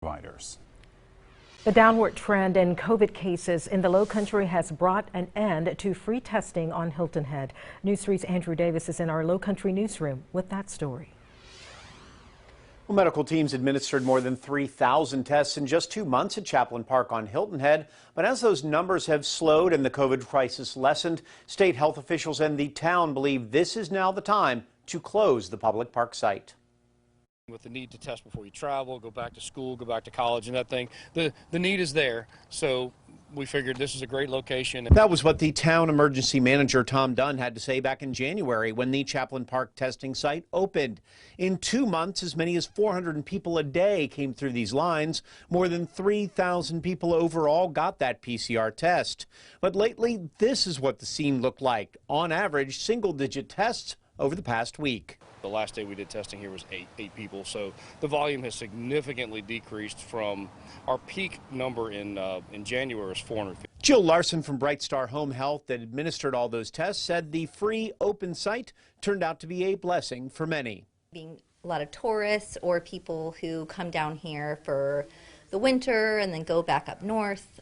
providers. The downward trend in COVID cases in the Lowcountry has brought an end to free testing on Hilton Head. News 3's Andrew Davis is in our Lowcountry newsroom with that story. Well, medical teams administered more than 3,000 tests in just 2 months at Chaplain Park on Hilton Head. But as those numbers have slowed and the COVID crisis lessened, state health officials and the town believe this is now the time to close the public park site. With the need to test before you travel, go back to school, go back to college and that thing, the need is there. So we figured this is a great location. That was what the town emergency manager Tom Dunn had to say back in January when the Chaplain Park testing site opened. In 2 months, as many as 400 people a day came through these lines. More than 3,000 people overall got that PCR test. But lately, this is what the scene looked like. On average, single-digit tests over the past week. The last day we did testing here was eight people, so the volume has significantly decreased from our peak number in January was 450. Jill Larson from Bright Star Home Health that administered all those tests said the free open site turned out to be a blessing for many. Being a lot of tourists or people who come down here for the winter and then go back up north,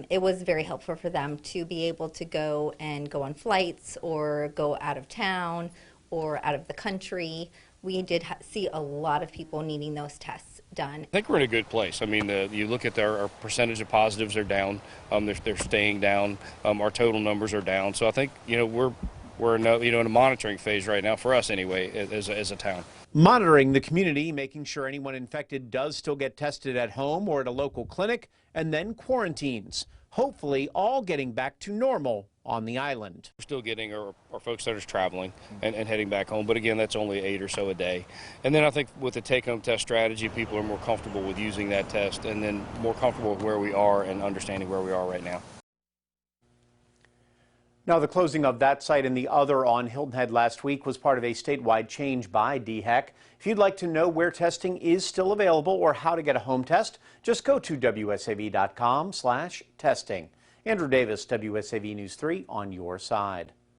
it was very helpful for them to be able to go on flights or go out of town or out of the country. We did see a lot of people needing those tests done. I think we're in a good place. I mean, you look at our percentage of positives are down. They're staying down. Our total numbers are down. So I think we're in a monitoring phase right now for us anyway as a town. Monitoring the community, making sure anyone infected does still get tested at home or at a local clinic, and then quarantines. Hopefully all getting back to normal on the island. We're still getting our folks that are traveling and heading back home, but again, that's only 8 or so a day. And then I think with the take-home test strategy, people are more comfortable with using that test and then more comfortable with where we are and understanding where we are right now. Now, the closing of that site and the other on Hilton Head last week was part of a statewide change by DHEC. If you'd like to know where testing is still available or how to get a home test, just go to wsav.com/testing. Andrew Davis, WSAV News 3 on your side.